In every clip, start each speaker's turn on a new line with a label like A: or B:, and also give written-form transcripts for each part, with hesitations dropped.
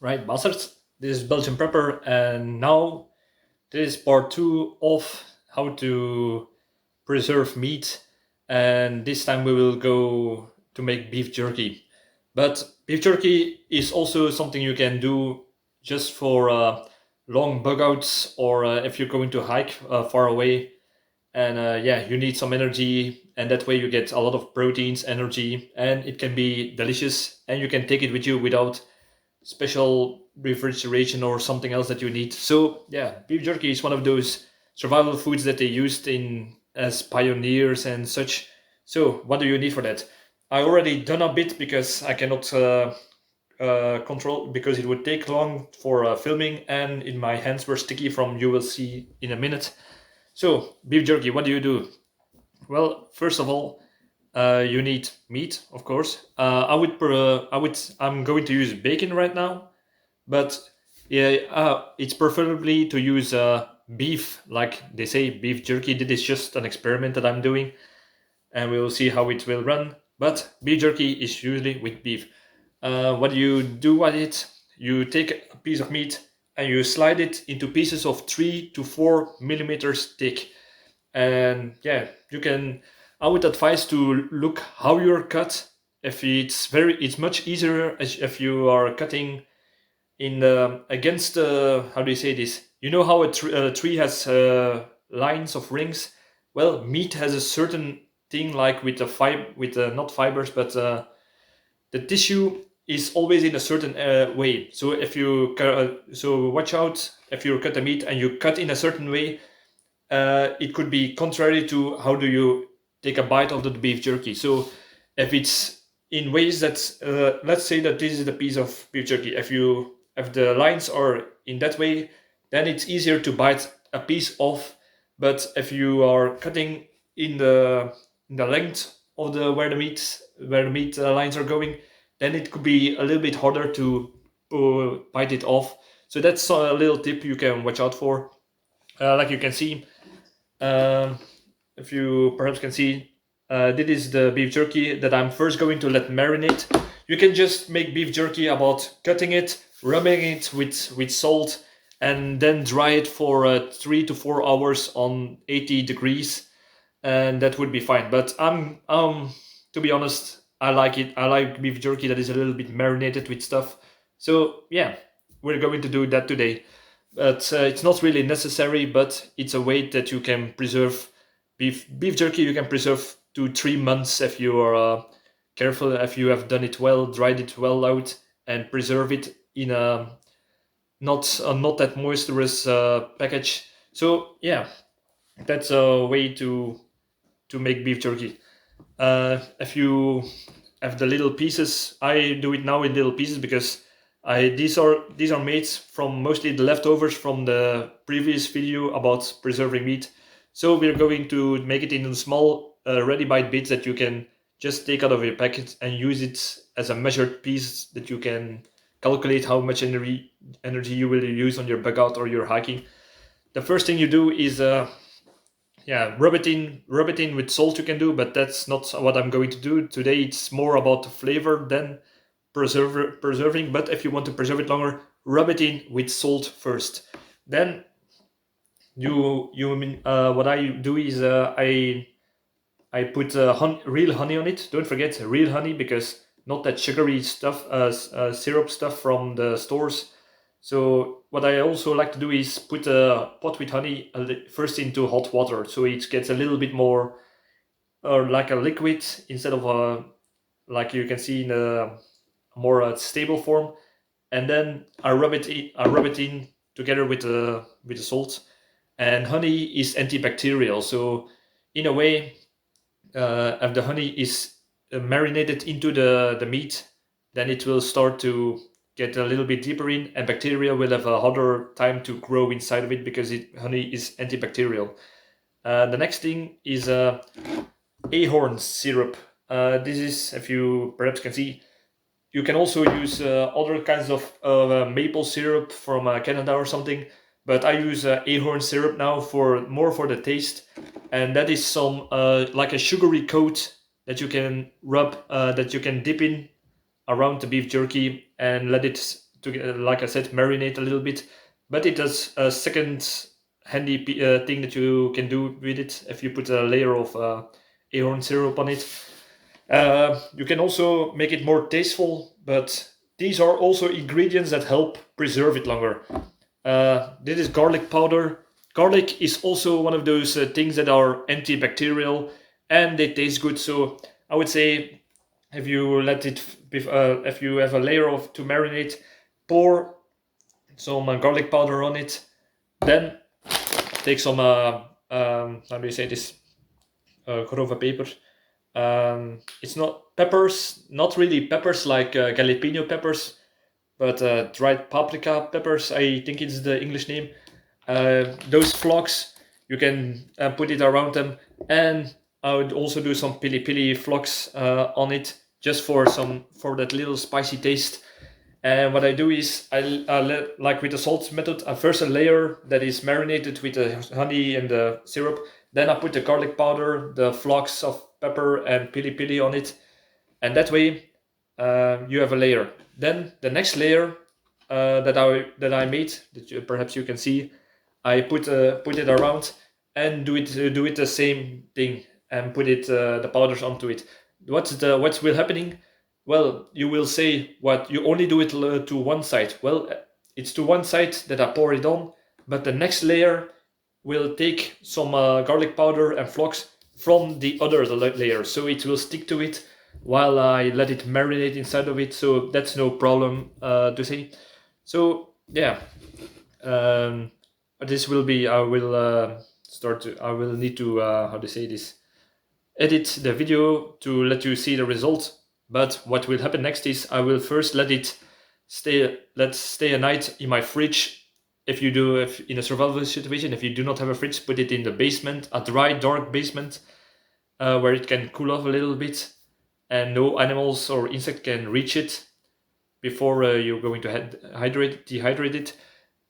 A: Right, bastards. This is Belgian Prepper, and now this is part two of how to preserve meat. And this time we will go to make beef jerky. But beef jerky is also something you can do just for long bug outs or if you're going to hike far away. And yeah, you need some energy, and that way you get a lot of proteins, energy, and it can be delicious. And you can take it with you without special refrigeration or something else that you need. So yeah, beef jerky is one of those survival foods that they used in as pioneers and such. So what do you need for that? I already done a bit because I cannot control because it would take long for filming, and in my hands were sticky from you will see in a minute. So beef jerky, what do you do? Well, first of all, you need meat, of course. I'm going to use bacon right now, but yeah, it's preferably to use beef, like they say, beef jerky. This is just an experiment that I'm doing, and we will see how it will run. But beef jerky is usually with beef. What do you do with it? You take a piece of meat and you slide it into pieces of 3 to 4 millimeters thick. And yeah, you can. I would advise to look how you're cut. If it's much easier as if you are cutting in against how do you say this? You know how a tree has lines of rings. Well, meat has a certain thing like with the not fibers, but the tissue is always in a certain way. So if you so watch out if you cut the meat and you cut in a certain way, it could be contrary to how do you take a bite of the beef jerky. So if it's in ways that let's say that this is the piece of beef jerky. If the lines are in that way, then it's easier to bite a piece off. But if you are cutting in the length of the where the meat lines are going, then it could be a little bit harder to bite it off. So that's a little tip you can watch out for. Like you can see, um, if you perhaps can see, this is the beef jerky that I'm first going to let marinate. You can just make beef jerky about cutting it, rubbing it with salt, and then dry it for 3 to 4 hours on 80 degrees, and that would be fine. But to be honest, I like it. I like beef jerky that is a little bit marinated with stuff. So yeah, we're going to do that today. But it's not really necessary, but it's a way that you can preserve beef jerky. You can preserve 2 3 months if you are careful, if you have done it well, dried it well out, and preserve it in a not that moisturous package. So yeah, that's a way to make beef jerky. If you have the little pieces, I do it now in little pieces because these are made from mostly the leftovers from the previous video about preserving meat. So we're going to make it in small ready bite bits that you can just take out of your packet and use it as a measured piece that you can calculate how much energy you will use on your bug out or your hiking. The first thing you do is yeah, rub it in with salt you can do, but that's not what I'm going to do today. It's more about the flavor than preserving. But if you want to preserve it longer, rub it in with salt first. Then you mean what I do is I put real honey on it. Don't forget real honey, because not that sugary stuff, syrup stuff from the stores. So what I also like to do is put a pot with honey first into hot water, so it gets a little bit more, or like a liquid instead of like you can see in a more stable form. And then I rub it in together with the salt. And honey is antibacterial, so in a way, if the honey is marinated into the meat, then it will start to get a little bit deeper in, and bacteria will have a harder time to grow inside of it because honey is antibacterial. The next thing is ahorn syrup. This is, if you perhaps can see, you can also use other kinds of maple syrup from Canada or something, but I use ahorn syrup now for more for the taste, and that is some like a sugary coat that you can rub, that you can dip in around the beef jerky and let it to, like I said, marinate a little bit. But it does a second handy thing that you can do with it if you put a layer of ahorn syrup on it. You can also make it more tasteful, but these are also ingredients that help preserve it longer. This is garlic powder. Garlic is also one of those things that are antibacterial and they taste good. So I would say if you let it, if you have a layer of to marinate, pour some garlic powder on it. Then take some how do you say this? Grove paper. It's not peppers, not really peppers like jalapeno peppers, but dried paprika peppers, I think it's the English name. Those flocks, you can put it around them, and I would also do some pili pili flocks on it, just for that little spicy taste. And what I do is like with the salt method, I first a layer that is marinated with the honey and the syrup. Then I put the garlic powder, the flocks of pepper and pili pili on it, and that way you have a layer. Then the next layer that I made, that perhaps you can see, I put it around and do it the same thing and put it the powders onto it. What's will happening? Well, you will say, what, you only do it to one side. Well, it's to one side that I pour it on, but the next layer will take some garlic powder and flocks from the other layer, so it will stick to it while I let it marinate inside of it. So that's no problem to say. So yeah, this will be, I will need to how to say this, edit the video to let you see the result. But what will happen next is I will first let it stay a night in my fridge. If in a survival situation, if you do not have a fridge, put it in the basement, a dry, dark basement, where it can cool off a little bit and no animals or insect can reach it before you're going to dehydrate it.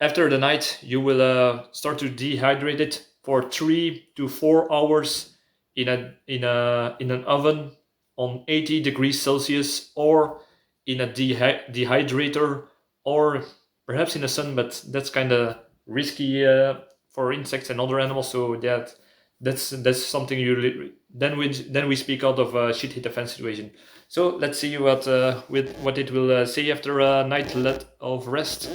A: After the night, you will start to dehydrate it for 3 to 4 hours in an oven on 80 degrees Celsius, or in a dehydrator, or perhaps in the sun, but that's kind of risky for insects and other animals. So that's something then we speak out of a shit hit the fan situation. So let's see what it will say after a night of rest.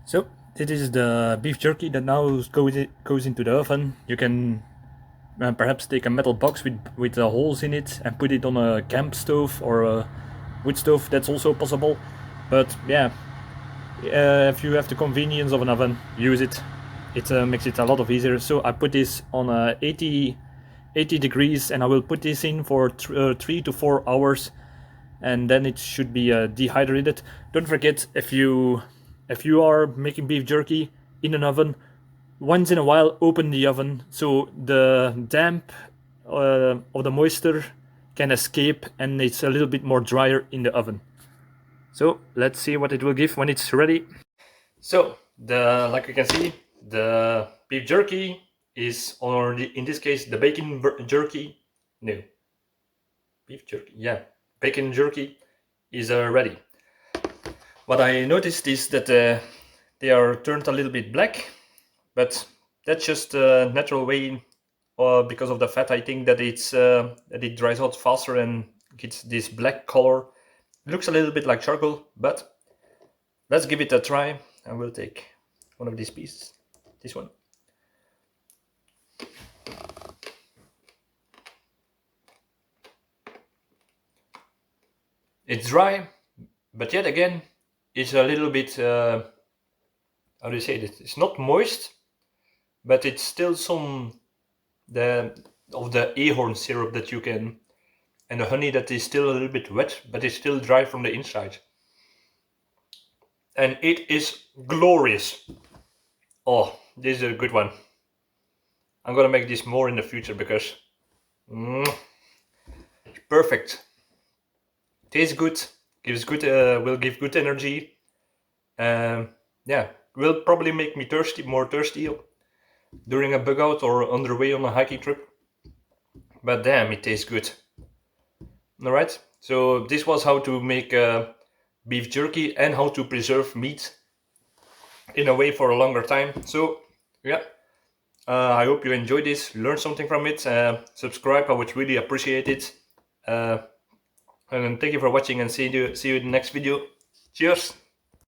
A: So this is the beef jerky that now goes into the oven. You can perhaps take a metal box with holes in it and put it on a camp stove or a wood stove. That's also possible. But yeah, if you have the convenience of an oven, use it. It makes it a lot easier. So I put this on 80 degrees, and I will put this in for 3 to 4 hours, and then it should be dehydrated. Don't forget, if you are making beef jerky in an oven, once in a while open the oven so the damp or the moisture can escape and it's a little bit more drier in the oven. So let's see what it will give when it's ready. So like you can see, the beef jerky is, or in this case the bacon jerky, no, beef jerky, yeah, bacon jerky is ready. What I noticed is that they are turned a little bit black, but that's just a natural way, because of the fat. I think that it dries out faster and gets this black color. It looks a little bit like charcoal, but let's give it a try. I will take one of these pieces, this one. It's dry, but yet again, it's a little bit, how do you say it? It's not moist, but it's still some of the ahorn syrup that you can, and the honey that is still a little bit wet, but it's still dry from the inside. And it is glorious. Oh, this is a good one. I'm gonna make this more in the future because it's perfect. Tastes good, gives good, will give good energy. Yeah, will probably make me more thirsty during a bug out or on the way on a hiking trip. But damn, it tastes good. Alright, so this was how to make beef jerky and how to preserve meat in a way for a longer time. So yeah, I hope you enjoyed this, learned something from it. Subscribe, I would really appreciate it. And thank you for watching, and see you in the next video. Cheers!